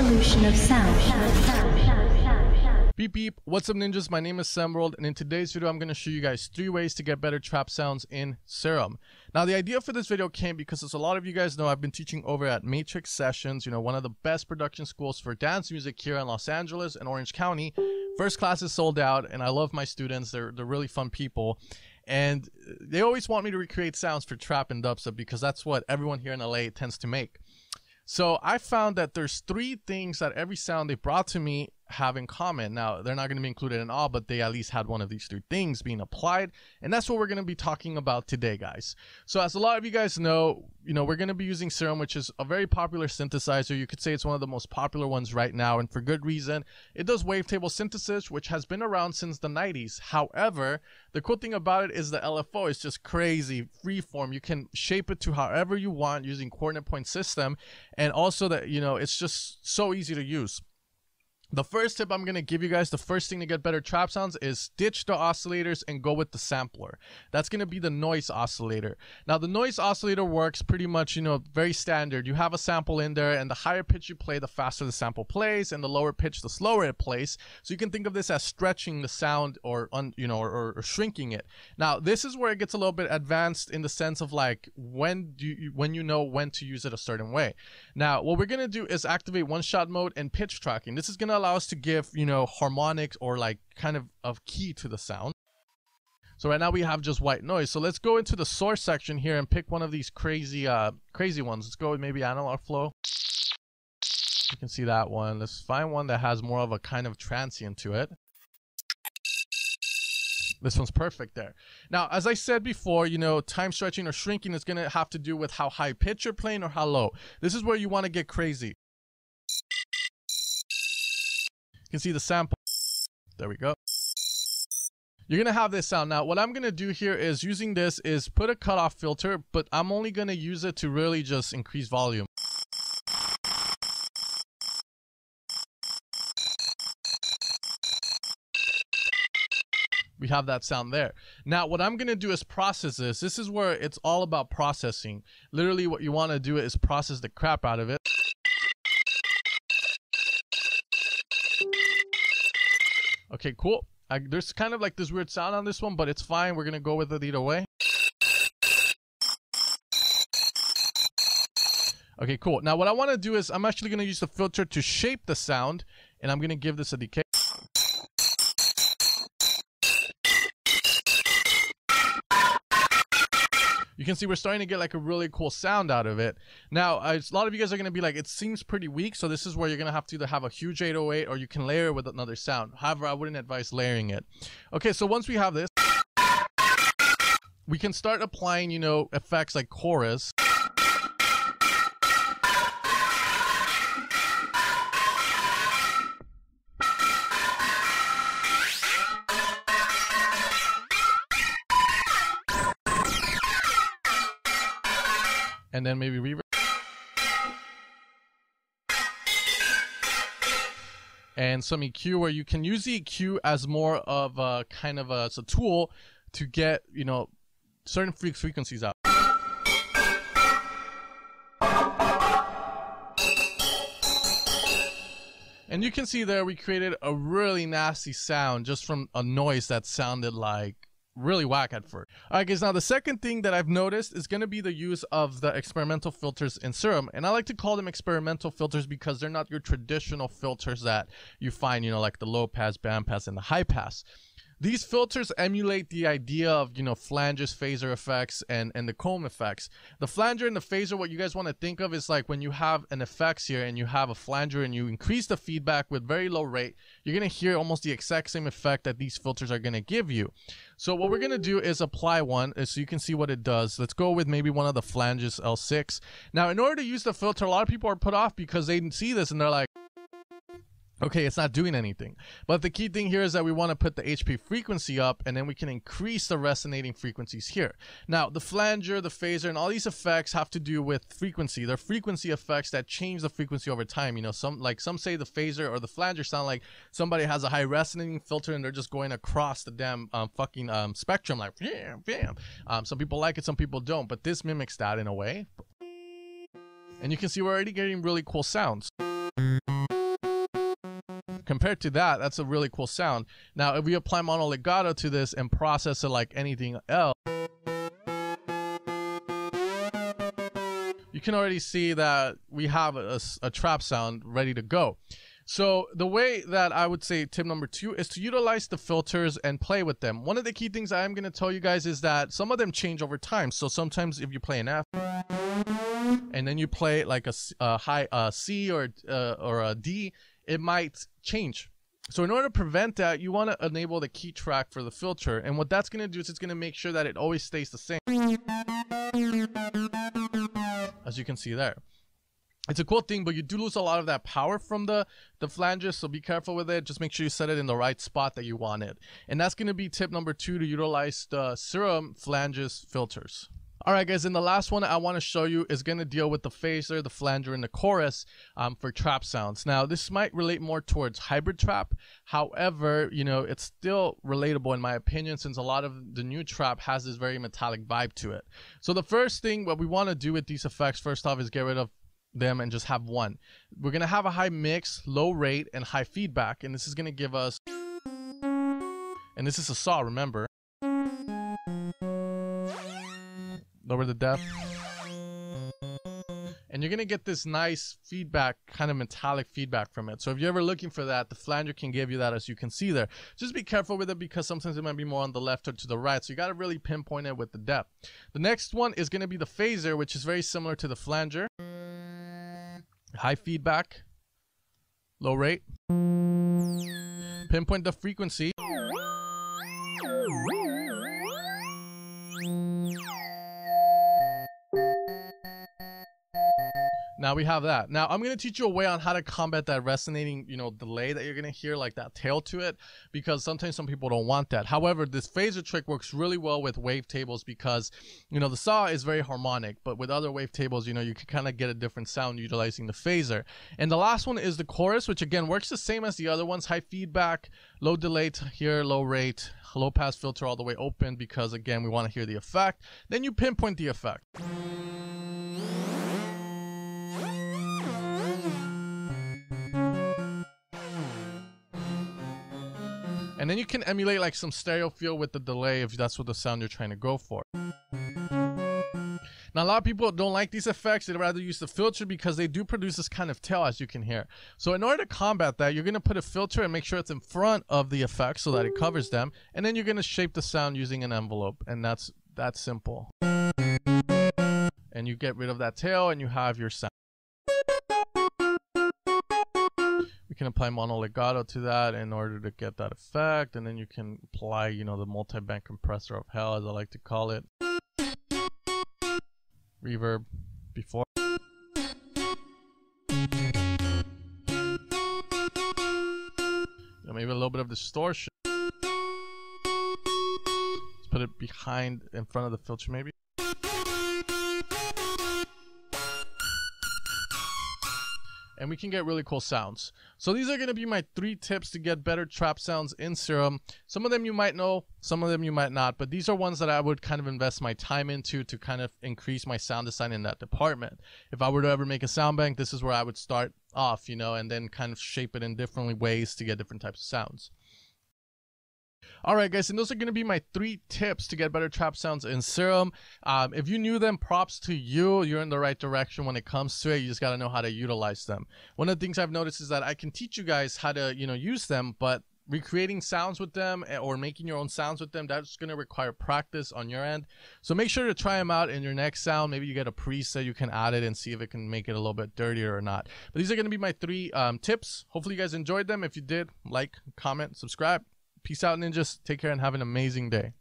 evolution of sound. Beep beep, what's up ninjas, my name is Semworld, and in today's video I'm going to show you guys 3 ways to get better trap sounds in Serum. Now the idea for this video came because, as a lot of you guys know, I've been teaching over at Matrix Sessions, one of the best production schools for dance music here in Los Angeles and Orange County. First class is sold out, and I love my students. They're really fun people, and they always want me to recreate sounds for trap and dubstep because that's what everyone here in LA tends to make. So I found that there's 3 things that every sound they brought to me have in common. Now, they're not going to be included in all, but they at least had one of these 3 things being applied, and that's what we're going to be talking about today, guys. So as a lot of you guys know, we're going to be using Serum, which is a very popular synthesizer. You could say it's one of the most popular ones right now, and for good reason. It does wavetable synthesis, which has been around since the 90s. However, the cool thing about it is the LFO is just crazy freeform. You can shape it to however you want using coordinate point system, and also that it's just so easy to use. The first tip I'm going to give you guys, the first thing to get better trap sounds, is ditch the oscillators and go with the sampler. That's going to be the noise oscillator. Now, the noise oscillator works pretty much, very standard. You have a sample in there, and the higher pitch you play, the faster the sample plays, and the lower pitch, the slower it plays. So you can think of this as stretching the sound or shrinking it. Now, this is where it gets a little bit advanced in the sense of like when you know when to use it a certain way. Now, what we're going to do is activate one-shot mode and pitch tracking. This is going to allow us to give harmonics or like kind of key to the sound. So right now we have just white noise. So let's go into the source section here and pick one of these crazy ones. Let's go with maybe analog flow. You can see that one. Let's find one that has more of a kind of transient to it. This one's perfect there. Now, as I said before, time stretching or shrinking is going to have to do with how high pitch you're playing or how low. This is where you want to get crazy. You can see the sample. There we go. You're going to have this sound. Now, what I'm going to do here is using this is put a cutoff filter, but I'm only going to use it to really just increase volume. We have that sound there. Now, what I'm going to do is process this. This is where it's all about processing. Literally, what you want to do is process the crap out of it. Okay, cool. There's kind of like this weird sound on this one, but it's fine. We're going to go with it either way. Okay, cool. Now, what I want to do is I'm actually going to use the filter to shape the sound, and I'm going to give this a decay. You can see we're starting to get like a really cool sound out of it. Now, a lot of you guys are going to be like, it seems pretty weak. So this is where you're going to have to either have a huge 808 or you can layer it with another sound. However, I wouldn't advise layering it. Okay, so once we have this, we can start applying, effects like chorus. And then maybe reverb. And some EQ, where you can use the EQ as more of a kind of it's a tool to get, certain frequencies out. And you can see there we created a really nasty sound just from a noise that sounded like really whack at first. Alright guys, now the second thing that I've noticed is going to be the use of the experimental filters in Serum. And I like to call them experimental filters because they're not your traditional filters that you find, like the low pass, band pass, and the high pass. These filters emulate the idea of, flanges, phaser effects, and the comb effects. The flanger and the phaser, what you guys want to think of is like when you have an effects here and you have a flanger and you increase the feedback with very low rate, you're going to hear almost the exact same effect that these filters are going to give you. So what we're going to do is apply one so you can see what it does. Let's go with maybe one of the flanges, L6. Now, in order to use the filter, a lot of people are put off because they see this and they're like, okay, it's not doing anything. But the key thing here is that we want to put the HP frequency up, and then we can increase the resonating frequencies here. Now, the flanger, the phaser, and all these effects have to do with frequency. They're frequency effects that change the frequency over time. Some say the phaser or the flanger sound like somebody has a high resonating filter and they're just going across the damn spectrum, like bam, bam. Some people like it, some people don't, but this mimics that in a way. And you can see we're already getting really cool sounds. compared to that, that's a really cool sound. Now, if we apply mono legato to this and process it like anything else, you can already see that we have a trap sound ready to go. So the way that I would say tip number 2 is to utilize the filters and play with them. One of the key things I am going to tell you guys is that some of them change over time. So sometimes if you play an F and then you play like a high C or a D, it might change. So in order to prevent that, you want to enable the key track for the filter. And what that's going to do is it's going to make sure that it always stays the same, as you can see there. It's a cool thing, but you do lose a lot of that power from the flanges, so be careful with it. Just make sure you set it in the right spot that you want it. And that's going to be tip number 2, to utilize the Serum flanges filters. Alright guys, and the last one I want to show you is going to deal with the phaser, the flanger, and the chorus for trap sounds. Now, this might relate more towards hybrid trap. However, you know, it's still relatable in my opinion, since a lot of the new trap has this very metallic vibe to it. So the first thing what we want to do with these effects, first off, is get rid of them and just have one. We're gonna have a high mix, low rate, and high feedback, and this is gonna give us, and this is a saw, remember, lower the depth, and you're gonna get this nice feedback, kind of metallic feedback from it. So if you're ever looking for that, the flanger can give you that, as you can see there. Just be careful with it, because sometimes it might be more on the left or to the right, so you got to really pinpoint it with the depth. The next one is gonna be the phaser, which is very similar to the flanger. High feedback, low rate, pinpoint the frequency, now we have that. Now I'm going to teach you a way on how to combat that resonating, you know, delay that you're going to hear, like that tail to it, because sometimes some people don't want that. However, this phaser trick works really well with wavetables, because, you know, the saw is very harmonic, but with other wavetables, you know, you can kind of get a different sound utilizing the phaser. And the last one is the chorus, which again works the same as the other ones. High feedback, low delay here, low rate, low pass filter all the way open, because again, we want to hear the effect. Then you pinpoint the effect. And then you can emulate like some stereo feel with the delay if that's what the sound you're trying to go for. Now, a lot of people don't like these effects. They'd rather use the filter because they do produce this kind of tail, as you can hear. So in order to combat that, you're going to put a filter and make sure it's in front of the effect so that it covers them. And then you're going to shape the sound using an envelope. And that's that simple. And you get rid of that tail and you have your sound. We can apply mono legato to that in order to get that effect, and then you can apply, you know, the multi-band compressor of hell, as I like to call it. Reverb before. You know, maybe a little bit of distortion. Let's put it behind, in front of the filter maybe. And we can get really cool sounds. So these are going to be my 3 tips to get better trap sounds in Serum. Some of them you might know, some of them you might not, but these are ones that I would kind of invest my time into to kind of increase my sound design in that department. If I were to ever make a sound bank, this is where I would start off, you know, and then kind of shape it in different ways to get different types of sounds. Alright guys, and those are going to be my 3 tips to get better trap sounds in Serum. If you knew them, props to you. You're in the right direction when it comes to it. You just got to know how to utilize them. One of the things I've noticed is that I can teach you guys how to, you know, use them, but recreating sounds with them or making your own sounds with them, that's going to require practice on your end. So make sure to try them out in your next sound. Maybe you get a preset, you can add it and see if it can make it a little bit dirtier or not. But these are going to be my 3 tips. Hopefully you guys enjoyed them. If you did, like, comment, subscribe. Peace out, ninjas. Take care and have an amazing day.